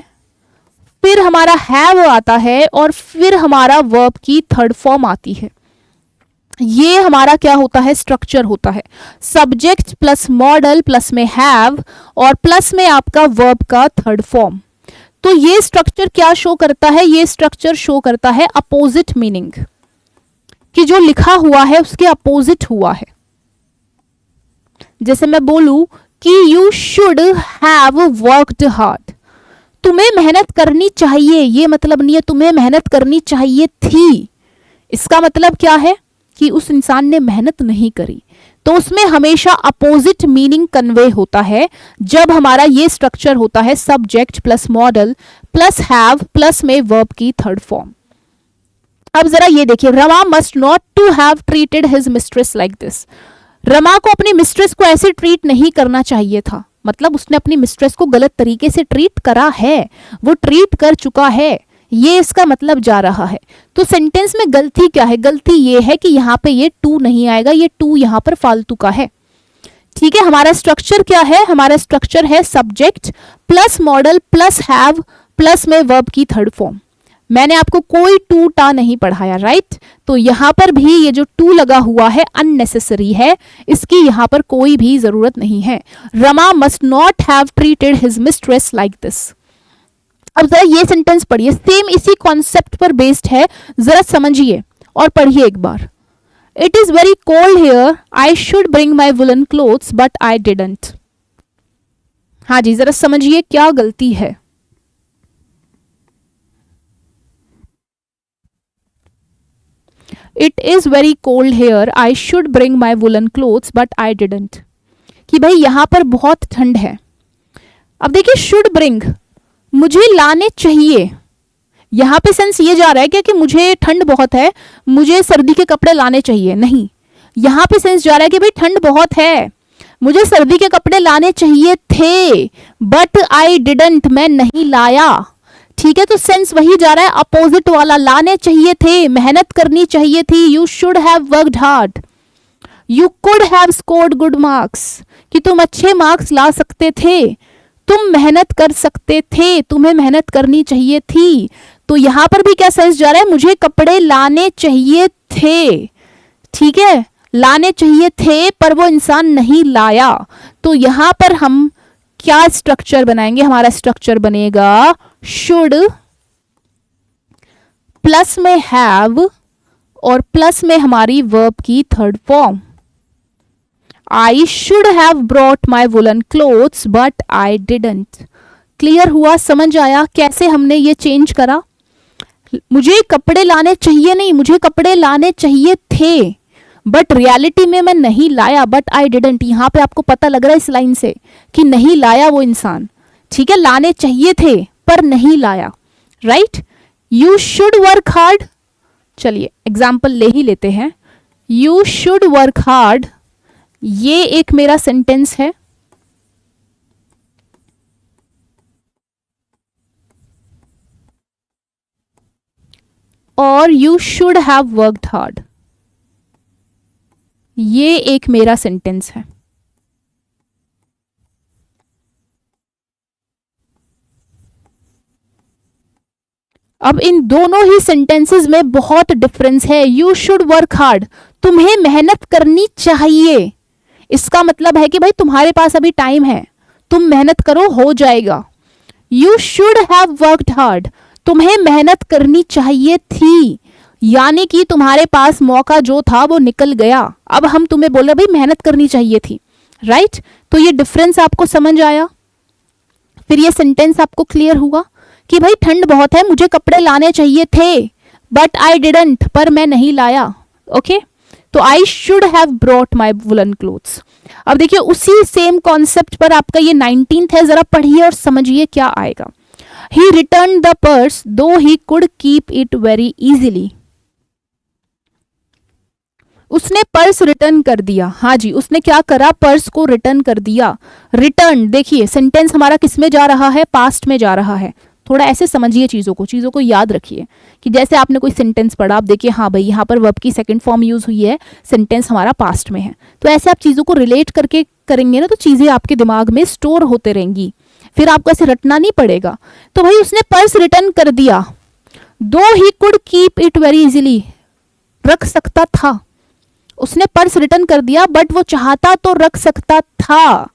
फिर हमारा हैव आता है, और फिर हमारा वर्ब की थर्ड फॉर्म आती है। ये हमारा क्या होता है, स्ट्रक्चर होता है, सब्जेक्ट प्लस मॉडल प्लस में हैव, और प्लस में आपका वर्ब का थर्ड फॉर्म। तो ये स्ट्रक्चर क्या शो करता है, ये स्ट्रक्चर शो करता है अपोजिट मीनिंग, कि जो लिखा हुआ है उसके अपोजिट हुआ है। जैसे मैं बोलूं कि you should have worked hard, तुम्हें मेहनत करनी चाहिए, ये मतलब नहीं है तुम्हें मेहनत करनी चाहिए थी। इसका मतलब क्या है कि उस इंसान ने मेहनत नहीं करी। तो उसमें हमेशा अपोजिट मीनिंग कन्वे होता है जब हमारा ये स्ट्रक्चर होता है subject plus modal plus have plus में वर्ब की थर्ड फॉर्म। अब जरा ये देखिए, Rama must not to have treated his mistress like this. Rama को अपनी मिस्ट्रेस को ऐसे ट्रीट नहीं करना चाहिए था, मतलब उसने अपनी मिस्ट्रेस को गलत तरीके से ट्रीट करा है, वो ट्रीट कर चुका है, ये इसका मतलब जा रहा है। तो सेंटेंस में गलती क्या है? गलती ये है कि यहाँ पे ये टू नहीं आएगा, ये टू यहाँ पर फालतू का है। ठीक है, हमारा स्ट्रक्चर क्या है? हमारा स्ट्रक्चर है subject plus modal plus have plus में वर्ब की थर्ड फॉर्म। मैंने आपको कोई टू टा नहीं पढ़ाया, राइट? तो यहाँ पर भी ये जो टू लगा हुआ है अननेसेसरी है, इसकी यहाँ पर कोई भी जरूरत नहीं है। Rama must not have treated his mistress like this. अब जरा ये सेंटेंस पढ़िए, सेम इसी कॉन्सेप्ट पर बेस्ड है, जरा समझिए और पढ़िए एक बार। It is very cold here, I should bring my woollen clothes but I didn't. हाँ जी, जरा समझिए क्या गलती है। It is very cold here, I should bring my woollen clothes but I didn't. कि भाई यहां पर बहुत ठंड है। अब देखिए, शुड ब्रिंग, मुझे लाने चाहिए, यहां पे सेंस ये जा रहा है क्या कि मुझे ठंड बहुत है, मुझे सर्दी के कपड़े लाने चाहिए? नहीं, यहां पे सेंस जा रहा है कि भाई ठंड बहुत है, मुझे सर्दी के कपड़े लाने चाहिए थे, बट आई डिडंट, मैं नहीं लाया। ठीक है, तो सेंस वही जा रहा है अपोजिट वाला, लाने चाहिए थे, मेहनत करनी चाहिए थी। You should have worked hard, you could have scored good marks, कि तुम अच्छे मार्क्स ला सकते थे, तुम मेहनत कर सकते थे, तुम्हें मेहनत करनी चाहिए थी। तो यहां पर भी क्या सेंस जा रहा है? मुझे कपड़े लाने चाहिए थे। ठीक है, लाने चाहिए थे पर वो इंसान नहीं लाया। तो यहां पर हम क्या स्ट्रक्चर बनाएंगे? हमारा स्ट्रक्चर बनेगा शुड प्लस में हैव और प्लस में हमारी वर्ब की third form. I should have brought my woollen clothes but I didn't. Clear हुआ? समझ आया कैसे हमने ये चेंज करा? मुझे कपड़े लाने चाहिए नहीं, मुझे कपड़े लाने चाहिए थे, बट रियलिटी में मैं नहीं लाया, बट आई डिडंट। यहां पे आपको पता लग रहा है इस लाइन से कि नहीं लाया वो इंसान। ठीक है, लाने चाहिए थे पर नहीं लाया, right? You should work hard, चलिए एग्जाम्पल ले ही लेते हैं। यू शुड वर्क हार्ड, ये एक मेरा सेंटेंस है, और you should have worked hard, ये एक मेरा सेंटेंस है। अब इन दोनों ही सेंटेंसेस में बहुत डिफरेंस है। यू शुड वर्क हार्ड, तुम्हें मेहनत करनी चाहिए, इसका मतलब है कि भाई तुम्हारे पास अभी टाइम है, तुम मेहनत करो, हो जाएगा। You should have worked hard, तुम्हें मेहनत करनी चाहिए थी, यानी कि तुम्हारे पास मौका जो था वो निकल गया। अब हम तुम्हें बोल रहे भाई मेहनत करनी चाहिए थी, राइट? तो ये डिफरेंस आपको समझ आया? फिर ये सेंटेंस आपको क्लियर हुआ कि भाई ठंड बहुत है, मुझे कपड़े लाने चाहिए थे, बट आई डिडंट, पर मैं नहीं लाया। ओके, तो I should have brought my woollen clothes. अब देखिए उसी सेम कॉन्सेप्ट पर आपका ये 19th है, जरा पढ़िए और समझिए क्या आएगा। ही रिटर्न द पर्स दो he could keep it very easily. उसने पर्स रिटर्न कर दिया। हाँ जी, उसने क्या करा? पर्स को रिटर्न कर दिया। रिटर्न, देखिए सेंटेंस हमारा किस में जा रहा है? पास्ट में जा रहा है। थोड़ा ऐसे समझिए चीज़ों को याद रखिए कि जैसे आपने कोई सेंटेंस पढ़ा, आप देखिए हाँ भाई यहाँ पर वर्ब की सेकंड फॉर्म यूज हुई है, सेंटेंस हमारा पास्ट में है, तो ऐसे आप चीज़ों को रिलेट करके करेंगे ना तो चीज़ें आपके दिमाग में स्टोर होते रहेंगी, फिर आपको ऐसे रटना नहीं पड़ेगा। तो भाई उसने पर्स रिटर्न कर दिया, दो he could keep it very easily, रख सकता था। उसने पर्स रिटर्न कर दिया बट वो चाहता तो रख सकता था।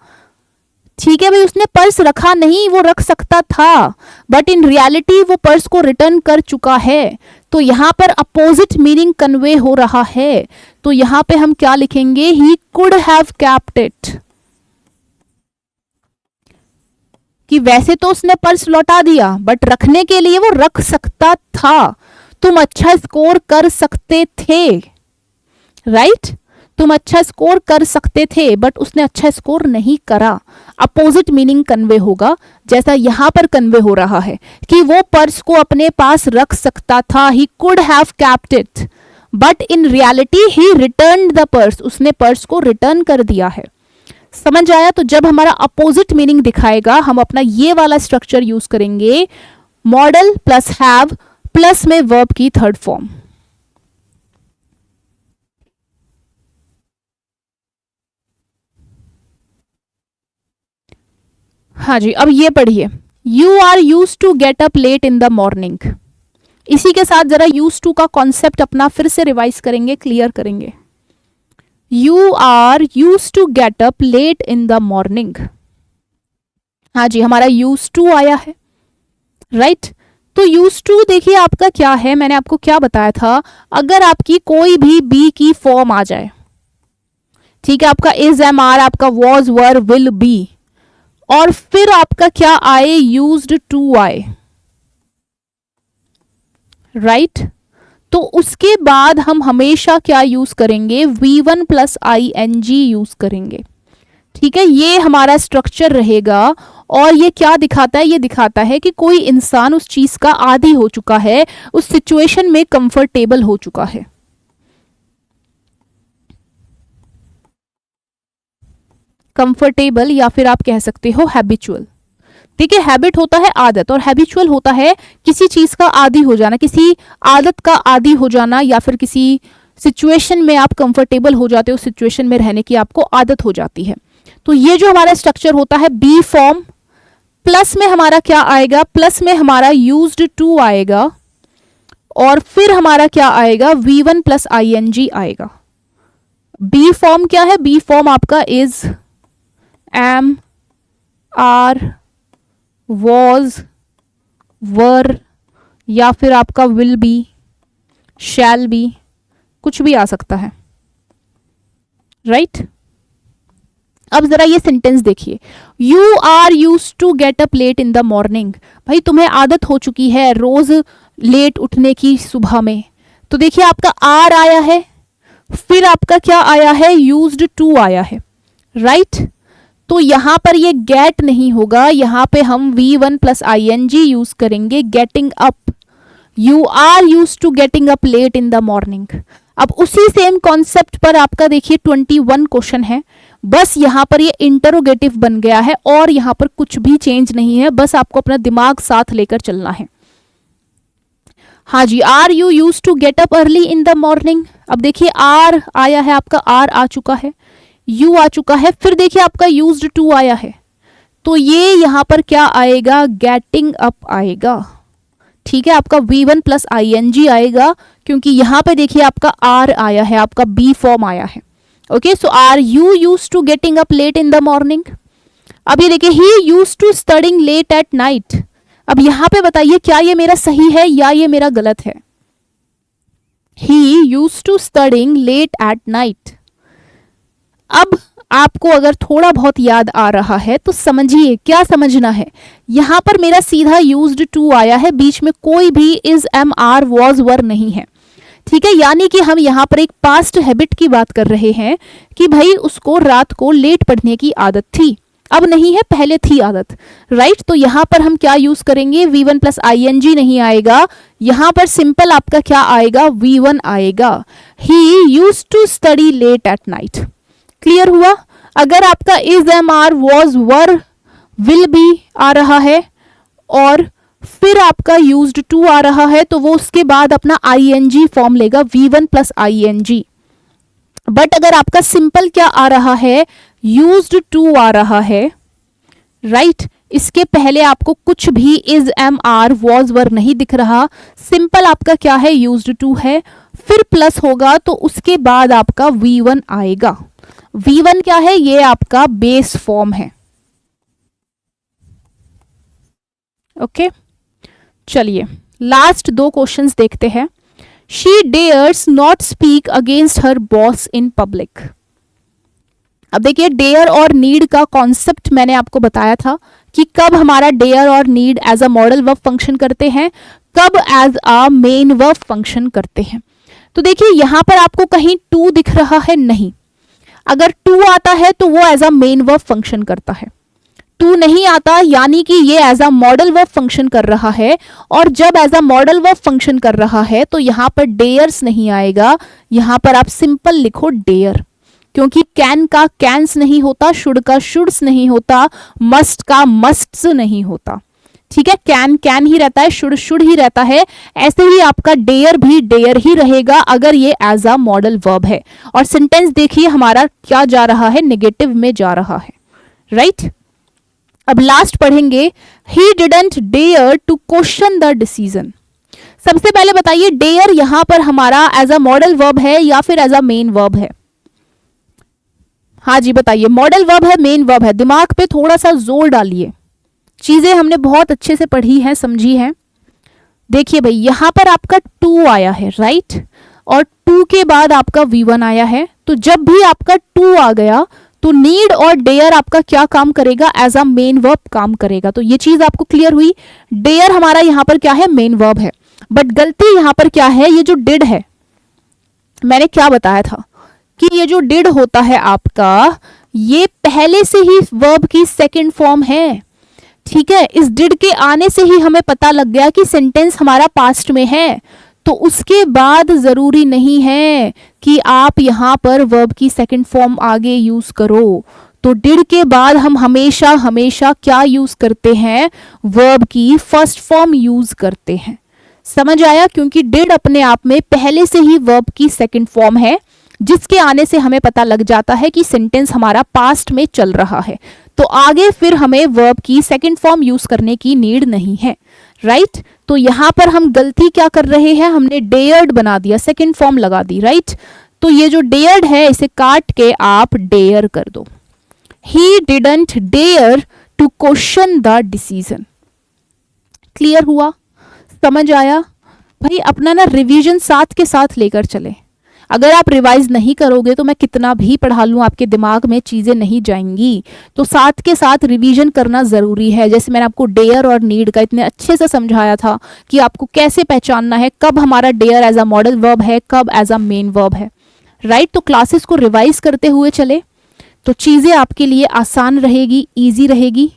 ठीक है भाई, उसने पर्स रखा नहीं, वो रख सकता था, बट इन रियलिटी वो पर्स को रिटर्न कर चुका है। तो यहां पर अपोजिट मीनिंग कन्वे हो रहा है। तो यहां पे हम क्या लिखेंगे? He could have kept it, कि वैसे तो उसने पर्स लौटा दिया बट रखने के लिए वो रख सकता था, तुम अच्छा स्कोर कर सकते थे, राइट? तुम अच्छा स्कोर कर सकते थे बट उसने अच्छा स्कोर नहीं करा, अपोजिट मीनिंग कन्वे होगा, जैसा यहाँ पर कन्वे हो रहा है कि वो पर्स को अपने पास रख सकता था, he could have kept it, but in reality he returned the purse, उसने पर्स को रिटर्न कर दिया है। समझ आया? तो जब हमारा अपोजिट मीनिंग दिखाएगा हम अपना ये वाला स्ट्रक्चर यूज करेंगे, मॉडल प्लस हैव प्लस में वर्ब की थर्ड फॉर्म। हाँ जी, अब ये पढ़िए, you are use to get up late in the morning. इसी के साथ जरा यूज टू का कॉन्सेप्ट अपना फिर से रिवाइज करेंगे, क्लियर करेंगे। You are use to get up late in the morning. हाँ जी, हमारा यूज टू आया है, राइट तो यूज टू देखिए आपका क्या है, मैंने आपको क्या बताया था, अगर आपकी कोई भी बी की फॉर्म आ जाए, ठीक है, आपका इज एम आर, आपका वॉज वर विल बी, और फिर आपका क्या आए, यूज्ड टू आए, राइट तो उसके बाद हम हमेशा क्या यूज करेंगे, V1 प्लस ING यूज करेंगे। ठीक है, ये हमारा स्ट्रक्चर रहेगा। और ये क्या दिखाता है, ये दिखाता है कि कोई इंसान उस चीज का आदी हो चुका है, उस सिचुएशन में कंफर्टेबल हो चुका है। कंफर्टेबल या फिर आप कह सकते हो हैबिचुअल। ठीक है, हैबिट होता है आदत और हैबिचुअल होता है किसी चीज का आदी हो जाना, किसी आदत का आदी हो जाना, या फिर किसी सिचुएशन में आप कंफर्टेबल हो जाते हो, सिचुएशन में रहने की आपको आदत हो जाती है। तो ये जो हमारा स्ट्रक्चर होता है बी फॉर्म, प्लस में हमारा क्या आएगा, प्लस में हमारा यूज्ड टू आएगा, और फिर हमारा क्या आएगा, V1 प्लस ING आएगा। बी फॉर्म क्या है, बी फॉर्म आपका इज, एम, आर, वॉज, वर, या फिर आपका विल बी, शैल बी, कुछ भी आ सकता है, राइट अब जरा ये सेंटेंस देखिए, you are use to get up late in the morning. भाई तुम्हें आदत हो चुकी है रोज लेट उठने की सुबह में। तो देखिए आपका आर आया है, फिर आपका क्या आया है, यूज्ड टू आया है, राइट तो यहां पर ये गेट नहीं होगा, यहां पे हम V1 प्लस ING यूज करेंगे, getting up. You are use to getting up late in the morning. अब उसी सेम कॉन्सेप्ट पर आपका देखिए 21 क्वेश्चन है, बस यहां पर ये इंटरोगेटिव बन गया है और यहां पर कुछ भी चेंज नहीं है, बस आपको अपना दिमाग साथ लेकर चलना है। हाँ जी, are you use to get up early in the morning. अब देखिए आर आया है, आपका आर आ चुका है, यू आ चुका है, फिर देखिए आपका यूज्ड टू आया है, तो ये यहां पर क्या आएगा, गेटिंग अप आएगा। ठीक है, आपका V1 प्लस ING आएगा, क्योंकि यहां पे देखिए आपका आर आया है, आपका बी फॉर्म आया है। Okay, so are you use to getting up late in the morning. अब ये देखिए he use to studying late at night. अब यहां पे बताइए क्या ये मेरा सही है या ये मेरा गलत है। He use to studying late at night. अब आपको अगर थोड़ा बहुत याद आ रहा है तो समझिए, क्या समझना है, यहां पर मेरा सीधा यूज्ड टू आया है, बीच में कोई भी इज, एम, आर, वॉज, वर नहीं है। ठीक है, यानी कि हम यहां पर एक पास्ट हैबिट की बात कर रहे हैं कि भाई उसको रात को लेट पढ़ने की आदत थी, अब नहीं है, पहले थी आदत, राइट तो यहां पर हम क्या यूज करेंगे, V1 प्लस ING नहीं आएगा, यहां पर सिंपल आपका क्या आएगा, V1 आएगा। He use to study late at night. Clear हुआ। अगर आपका is, am, are, was, were, will be आ रहा है और फिर आपका यूज्ड टू आ रहा है, तो वो उसके बाद अपना ING फॉर्म लेगा, V1 प्लस ING। बट अगर आपका सिंपल क्या आ रहा है, यूज्ड टू आ रहा है, राइट इसके पहले आपको कुछ भी इज, एम, आर, वॉज, वर नहीं दिख रहा, सिंपल आपका क्या है, यूज्ड टू है, फिर प्लस होगा तो उसके बाद आपका V1 आएगा। V1 क्या है, ये आपका बेस फॉर्म है। ओके चलिए लास्ट 2 क्वेश्चंस देखते हैं। She dares not speak against her boss in public. अब देखिए डेयर और नीड का कॉन्सेप्ट मैंने आपको बताया था कि कब हमारा डेयर और need as a modal verb function करते हैं, कब as a main verb function करते हैं। तो देखिए यहां पर आपको कहीं टू दिख रहा है, नहीं, अगर टू आता है तो वो as a main verb function करता है, टू नहीं आता यानी कि ये as a modal verb function कर रहा है। और जब as a modal verb function कर रहा है तो यहां पर डेयर्स नहीं आएगा, यहां पर आप सिंपल लिखो डेयर, क्योंकि कैन का कैंस नहीं होता, शुड का शुड्स नहीं होता, मस्ट का मस्ट्स नहीं होता। ठीक है, कैन कैन ही रहता है, शुड शुड ही रहता है। ऐसे ही आपका डेयर भी डेयर ही रहेगा अगर ये एज अ मॉडल वर्ब है। और सेंटेंस देखिए हमारा क्या जा रहा है, नेगेटिव में जा रहा है, राइट। अब लास्ट पढ़ेंगे, he didn't dare to question the decision. सबसे पहले बताइए डेयर यहां पर हमारा एज अ मॉडल वर्ब है या फिर एज अ मेन वर्ब है? हाँ जी बताइए, मॉडल वर्ब है, मेन वर्ब है? दिमाग पे थोड़ा सा जोर डालिए, चीजें हमने बहुत अच्छे से पढ़ी हैं, समझी हैं। देखिए भाई यहां पर आपका टू आया है, राइट, और टू के बाद आपका V1 आया है। तो जब भी आपका टू आ गया तो नीड और डेयर आपका क्या काम करेगा, एज अ मेन वर्ब काम करेगा। तो ये चीज आपको क्लियर हुई, डेयर हमारा यहां पर क्या है, मेन वर्ब है। बट गलती यहां पर क्या है, ये जो डिड है, मैंने क्या बताया था कि ये जो डिड होता है आपका, ये पहले से ही वर्ब की सेकंड फॉर्म है। ठीक है, इस डिड के आने से ही हमें पता लग गया कि सेंटेंस हमारा पास्ट में है। तो उसके बाद जरूरी नहीं है कि आप यहां पर वर्ब की सेकंड फॉर्म आगे यूज करो। तो डिड के बाद हम हमेशा हमेशा क्या यूज करते हैं, वर्ब की फर्स्ट फॉर्म यूज करते हैं। समझ आया? क्योंकि डिड अपने आप में पहले से ही वर्ब की सेकंड फॉर्म है, जिसके आने से हमें पता लग जाता है कि सेंटेंस हमारा पास्ट में चल रहा है। तो आगे फिर हमें वर्ब की सेकंड फॉर्म यूज करने की नीड नहीं है, राइट। तो यहां पर हम गलती क्या कर रहे हैं, हमने डेयर्ड बना दिया, सेकंड फॉर्म लगा दी, राइट। तो ये जो डेयर्ड है इसे काट के आप डेयर कर दो। He didn't dare to question the decision. Clear हुआ? समझ आया? भाई अपना ना रिवीजन साथ के साथ लेकर चले। अगर आप रिवाइज नहीं करोगे तो मैं कितना भी पढ़ा लूँ आपके दिमाग में चीज़ें नहीं जाएंगी। तो साथ के साथ रिवीजन करना ज़रूरी है। जैसे मैंने आपको डेयर और नीड का इतने अच्छे से समझाया था कि आपको कैसे पहचानना है कब हमारा dare as a modal verb है, कब एज अ मेन वर्ब है, राइट। तो क्लासेस को रिवाइज करते हुए चले तो चीज़ें आपके लिए आसान रहेगी, ईजी रहेगी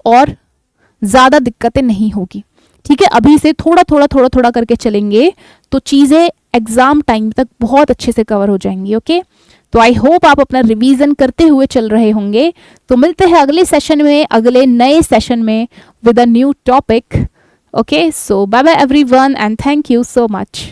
और ज़्यादा दिक्कतें नहीं होगी। ठीक है, अभी से थोड़ा थोड़ा करके चलेंगे तो चीज़ें एग्जाम टाइम तक बहुत अच्छे से कवर हो जाएंगी। ओके, तो आई होप आप अपना रिवीजन करते हुए चल रहे होंगे। तो मिलते हैं अगले सेशन में, अगले नए सेशन में with a new topic. Okay, so bye bye everyone and thank you so much.